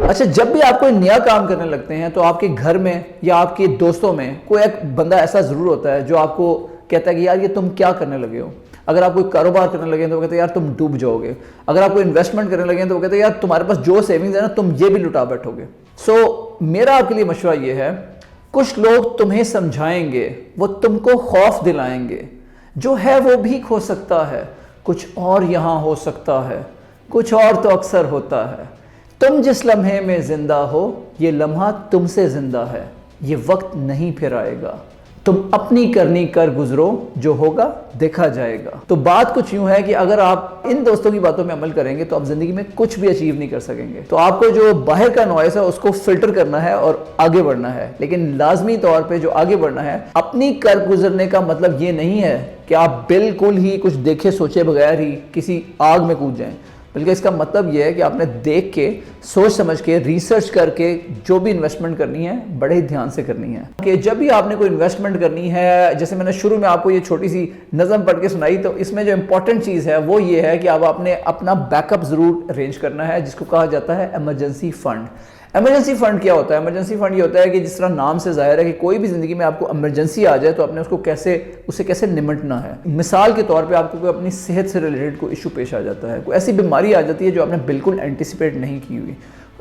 अच्छा, जब भी आप कोई नया काम करने लगते हैं तो आपके घर में या आपके दोस्तों में कोई एक बंदा ऐसा ज़रूर होता है जो आपको कहता है कि यार ये तुम क्या करने लगे हो। अगर आप कोई कारोबार करने लगे तो वो कहते हैं यार तुम डूब जाओगे। अगर आप कोई इन्वेस्टमेंट करने लगे तो वो कहते हैं यार तुम्हारे पास जो सेविंग्स है ना तुम ये भी लुटा बैठोगे। सो मेरा आपके लिए मशवरा ये है, कुछ लोग तुम्हें समझाएंगे, वो तुमको खौफ दिलाएंगे, जो है वो भी हो सकता है, कुछ और यहाँ हो सकता है, कुछ और तो अक्सर होता है। तुम जिस लम्हे में जिंदा हो ये लम्हा तुमसे जिंदा है, ये वक्त नहीं फिर आएगा। तुम अपनी करनी कर गुजरो, जो होगा देखा जाएगा। तो बात कुछ यूं है कि अगर आप इन दोस्तों की बातों में अमल करेंगे तो आप जिंदगी में कुछ भी अचीव नहीं कर सकेंगे। तो आपको जो बाहर का नॉइस है उसको फिल्टर करना है और आगे बढ़ना है। लेकिन लाजमी तौर पे जो आगे बढ़ना है, अपनी कर गुजरने का मतलब ये नहीं है कि आप बिल्कुल ही कुछ देखे सोचे बगैर ही किसी आग में कूद जाएं, बल्कि इसका मतलब यह है कि आपने देख के, सोच समझ के, रिसर्च करके जो भी इन्वेस्टमेंट करनी है बड़े ही ध्यान से करनी है। कि जब भी आपने कोई इन्वेस्टमेंट करनी है, जैसे मैंने शुरू में आपको ये छोटी सी नज़म पढ़ के सुनाई, तो इसमें जो इंपॉर्टेंट चीज़ है वो ये है कि अब आपने अपना बैकअप ज़रूर अरेंज करना है, जिसको कहा जाता है इमरजेंसी फ़ंड। इमरजेंसी फंड क्या होता है? इमरजेंसी फंड ये होता है कि जिस तरह नाम से जाहिर है कि कोई भी ज़िंदगी में आपको इमरजेंसी आ जाए तो आपने उसे कैसे निमटना है। मिसाल के तौर पे आपको कोई अपनी सेहत से रिलेटेड कोई इशू पेश आ जाता है, कोई ऐसी बीमारी आ जाती है जो आपने बिल्कुल एंटिसिपेट नहीं की हुई,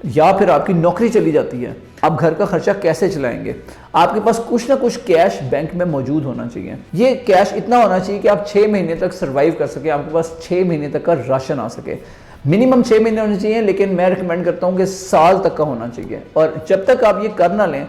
या फिर आपकी नौकरी चली जाती है, आप घर का खर्चा कैसे चलाएंगे। आपके पास कुछ ना कुछ कैश बैंक में मौजूद होना चाहिए। ये कैश इतना होना चाहिए कि आप 6 महीने तक सर्वाइव कर सके, आपके पास 6 महीने तक का राशन आ सके। मिनिमम 6 महीने होने चाहिए, लेकिन मैं रिकमेंड करता हूँ कि साल तक का होना चाहिए। और जब तक आप ये कर ना लें,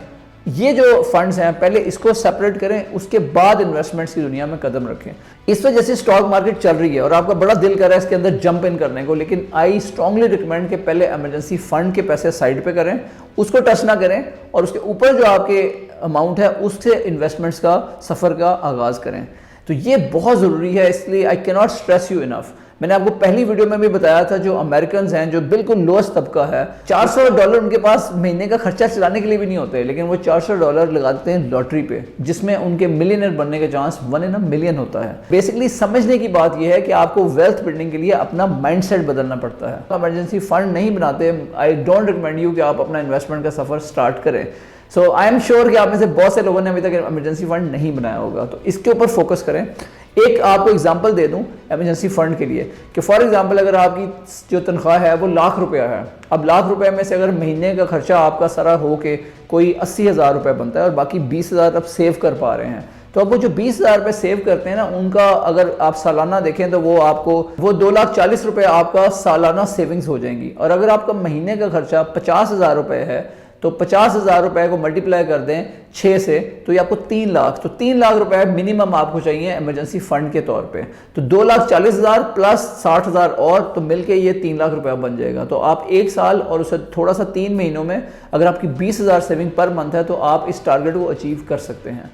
ये जो फंड्स हैं पहले इसको सेपरेट करें, उसके बाद इन्वेस्टमेंट्स की दुनिया में कदम रखें। इस वजह से स्टॉक मार्केट चल रही है और आपका बड़ा दिल कर रहा है इसके अंदर जंप इन करने को, लेकिन आई स्ट्रांगली रिकमेंड कि पहले इमरजेंसी फंड के पैसे साइड पे करें, उसको टच ना करें, और उसके ऊपर जो आपके अमाउंट है उससे इन्वेस्टमेंट्स का सफ़र का आगाज़ करें। तो ये बहुत ज़रूरी है, इसलिए I can not stress you enough. मैंने आपको पहली वीडियो में भी बताया था, जो अमेरिकन हैं, जो बिल्कुल लोएस्ट तबका है, $400 उनके पास महीने का खर्चा चलाने के लिए भी नहीं होते, लेकिन वो $400 लगा देते हैं लॉटरी पे, जिसमें उनके मिलियनर बनने के चांस 1 in a million होता है। बेसिकली समझने की बात यह है कि आपको वेल्थ बिल्डिंग के लिए अपना माइंडसेट बदलना पड़ता है। इमरजेंसी फंड नहीं बनाते, आई डोंट रिकमेंड यू कि आप अपना इन्वेस्टमेंट का सफ़र स्टार्ट करें। सो आई एम श्योर कि आप में से बहुत से लोगों ने अभी तक इमरजेंसी फंड नहीं बनाया होगा, तो इसके ऊपर फोकस करें। एक आपको एग्जांपल दे दूं इमरजेंसी फंड के लिए कि फॉर एग्जांपल अगर आपकी जो तनख्वाह है वो ₹1,00,000 है, अब ₹1,00,000 में से अगर महीने का खर्चा आपका सारा हो के कोई 80,000 रुपये बनता है और बाकी 20,000 आप सेव कर पा रहे हैं, तो अब वो जो 20,000 रुपये सेव करते हैं ना, उनका अगर आप सालाना देखें तो वो आपको वो 2,40,000 रुपये आपका सालाना सेविंग्स हो जाएंगी। और अगर आपका महीने का खर्चा 50,000 रुपये है तो 50,000 रुपए को मल्टीप्लाई कर दें 6 से, तो ये आपको 3 लाख, तो 3 लाख रुपए मिनिमम आपको चाहिए इमरजेंसी फंड के तौर पे। तो 2,40,000 प्लस 60,000 और, तो मिलके ये 3 लाख रुपया बन जाएगा। तो आप 1 साल और उससे थोड़ा सा 3 महीनों में अगर आपकी 20,000 सेविंग पर मंथ है तो आप इस टारगेट को अचीव कर सकते हैं।